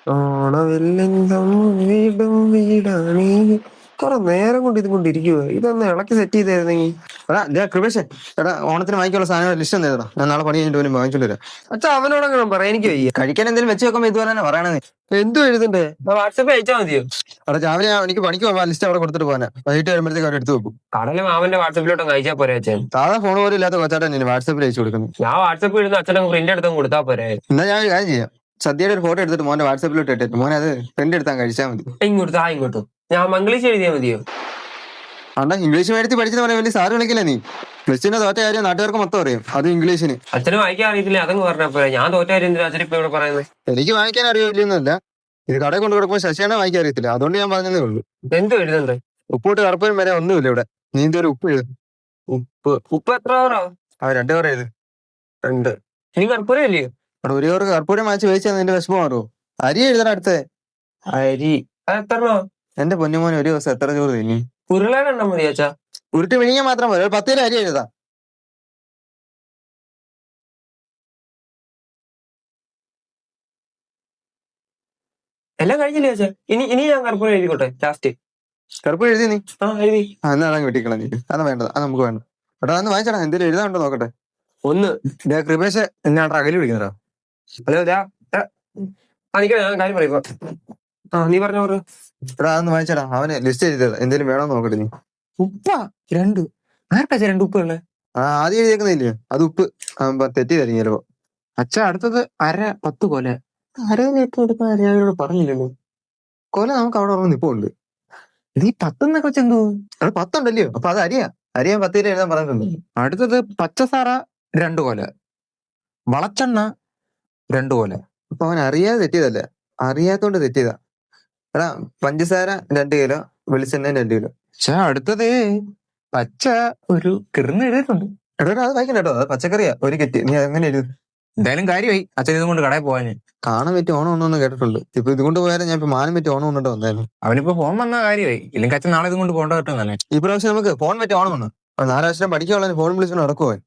ഓണവില്ലെങ്കും വീടും വീടാണീ. കുറെ നേരം കൊണ്ട് ഇത് കൊണ്ടിരിക്കുവോ, ഇതൊന്ന് ഇളക്കി സെറ്റ് ചെയ്തായിരുന്നെങ്കിൽ. എടാ കൃപേഷ്, എടാ ഓണത്തിന് വാങ്ങിക്കാനുള്ള സാധനം ലിസ്റ്റ് എന്താ? ഞാൻ നാളെ പണി കഴിഞ്ഞിട്ട് വരും വാങ്ങിച്ചോണ്ട് വരാം. അച്ഛാ അവനോടങ്ങനെ പറയാം, എനിക്ക് വയ്യ. കഴിക്കാൻ എന്തെങ്കിലും വെച്ച് വെക്കുമ്പോൾ ഇതുപോലെ തന്നെ പറയണേ. എന്തു എഴുതണ്ടേ? വാട്സപ്പിൽ അയച്ചാൽ മതിയോ? അവിടെ രാവിലെ എനിക്ക് പണിക്ക് പോകാൻ ലിസ്റ്റ് അവിടെ കൊടുത്തിട്ട് പോകാനാ. വൈകിട്ട് വരുമ്പോഴത്തേക്ക് അവർ എടുത്ത് വെക്കും. കടല് മാമന്റെ വാട്സപ്പിലോട്ടൊന്ന് അയച്ചാൽ പോരെ അച്ഛൻ? സാധാ ഫോൺ പോലും ഇല്ലാത്ത കൊച്ചാട്ടൻ ഞാൻ വാട്സപ്പിൽ അയച്ചു കൊടുക്കുന്നു. ഞാൻ വാട്സപ്പിൽ ഇടുന്ന അച്ഛനങ്ങ് പ്രിന്റ് എടുത്തും കൊടുത്താൽ പോരെ? എന്നാ ഞാൻ ഒരു കാര്യം ചെയ്യാം, സദ്യയുടെ ഒരു ഫോട്ടോ എടുത്തിട്ട് മോന്റെ വാട്സപ്പിലോട്ട് ഇട്ടിട്ട് മോനെ അത് പ്രിന്റ് എടുത്താൽ കഴിച്ചാൽ മതി. ഇങ്ങോട്ടും ഞാൻ മംഗ്ലീഷ് എഴുതിയാൽ മതിയോ? അണ്ട ഇംഗ്ലീഷ് മേടിച്ച് പഠിച്ചെന്ന് പറയാൻ വലിയ സാറ് വിളിക്കില്ല നീ. ക്രിസ്ത്യന്റെ തോറ്റ കാര്യം നാട്ടുകാർക്ക് മൊത്തം അറിയും, അത് ഇംഗ്ലീഷിന്. അച്ഛന് വായിക്കാൻ അറിയത്തില്ല, അതങ്ങ് പറഞ്ഞാ പോരെ. ഞാൻ തോറ്റ കാര്യം എന്തിനാ അച്ഛൻ ഇപ്പൊ ഇവിടെ പറയുന്നത്? എനിക്ക് വായിക്കാൻ അറിയില്ലെന്നല്ല, ഇത് കടയിൽ കൊണ്ട് കൊടുക്കുമ്പോൾ ശശിയാണ് വായിക്കാൻ അറിയത്തില്ല, അതുകൊണ്ട് ഞാൻ പറഞ്ഞതേ ഉള്ളൂ. എന്തോ എഴുതണ്ടേ? ഉപ്പോട്ട് കറുപ്പനും വരെ ഒന്നുമില്ല ഇവിടെ. നീ എന്തൊരു ഉപ്പ് എഴുതും. ഉപ്പ് എത്ര ഓവറോ? 2 കവർ എഴുത്. 2. ഇനി കർപ്പൂരം ഇല്ലയോ? അവിടെ 1 കവർ കർപ്പൂരം വാങ്ങിച്ച് കഴിച്ചാൽ നിന്റെ വിഷമം മാറുമോ? അരി എഴുതണം അടുത്ത. അരി അത് എത്രണ്ണോ? എന്റെ പൊന്നുമോനെ ഒരു ദിവസം എത്ര ചോറ് തിന്നി? ഉരുളാനെണ്ണം മതി അച്ഛാ. ഉരുട്ടി വിഴിഞ്ഞാൽ മാത്രം പോലെ 10 കിലോ അരി എഴുതാം. എല്ലാം കഴിഞ്ഞില്ലേ അച്ഛാ? ഇനി ഞാൻ കർപ്പൂരം എഴുതിക്കോട്ടെ ലാസ്റ്റ്? കർപ്പൂരം എഴുതി നീ? എഴുതി. എന്നാ അതങ്ങ് വെട്ടിക്കളാം നീ. അതാ വേണ്ടത്, അത് നമുക്ക് വേണ്ട. എടാ അന്ന് വായിച്ചടാ, എന്തെങ്കിലും എഴുതാണ്ടോ നോക്കട്ടെ. കൃപേഷ് എന്നാ അകലി വിളിക്കുന്നടാ. ഹലോ ഞാൻ കാര്യം പറയും. നീ പറഞ്ഞോ. എടാ അന്ന് വായിച്ചടാ, അവന് ലിസ്റ്റ് എഴുതിയതാ, എന്തെങ്കിലും വേണോന്ന് നോക്കട്ടെ നീ. ഉപ്പാ 2? ആർക്കാ 2 ഉപ്പുള്ളേ? ആദ്യം എഴുതിയേക്കുന്നില്ലേ, അത് ഉപ്പ് തെറ്റിയതായിരിക്കും ചിലപ്പോ. അച്ഛാ അടുത്തത് 10 കൊല. അരയിലിട്ട് കൊടുക്കാൻ അറിയാനോട് പറഞ്ഞില്ലല്ലോ. കൊല നമുക്ക് അവിടെ ഓർമ്മ ഇപ്പൊ ഉണ്ട്. ഇത് ഈ 10 വെച്ചെന്തോ? അത് 10 ഉണ്ടല്ലോ, അപ്പൊ അത് അരിയാൻ 10 കിലോ എഴുതാൻ പറഞ്ഞിട്ടുണ്ട്. അടുത്തത് പച്ചസാറ 2 കൊല, വളച്ചെണ്ണ 2 കൊല. അപ്പൊ അവൻ അറിയാതെ തെറ്റിയതല്ല, അറിയാത്തോണ്ട് തെറ്റിയതാ. എടാ പഞ്ചസാര 2 കിലോ, വെളിച്ചെണ്ണ 2 കിലോ. പക്ഷെ അടുത്തത് പച്ച ഒരു കിറന്ന് എഴുതിയിട്ടുണ്ട്. എടാ അത് വായിക്കണ്ട കേട്ടോ, അത് പച്ചക്കറിയാ 1 കെറ്റ്. നീ അങ്ങനെ എഴുതും. എന്തായാലും കാര്യമായി അച്ഛൻ ഇതും കൊണ്ട് കടയിൽ പോവാന്. കാണാൻ പറ്റി ഓണം ഒന്നു കേട്ടിട്ടുണ്ട്. ഇപ്പൊ ഇതുകൊണ്ട് പോയാലും ഞാൻ ഇപ്പൊ മാനം പറ്റി ഓണം കൊണ്ടിട്ട് വന്നായിരുന്നു. അവനിപ്പോ ഫോൺ വന്ന കാര്യമായി, ഇല്ലെങ്കിൽ അച്ഛൻ നാളെ ഇതും കൊണ്ട് പോകേണ്ട കേട്ടോ തന്നെ. ഈ പ്രാവശ്യം നമുക്ക് ഫോൺ പറ്റി ഓണം വന്നു. 4 വർഷം പഠിക്കാനുള്ള ഫോൺ വിളിച്ചു നടക്കുവാൻ.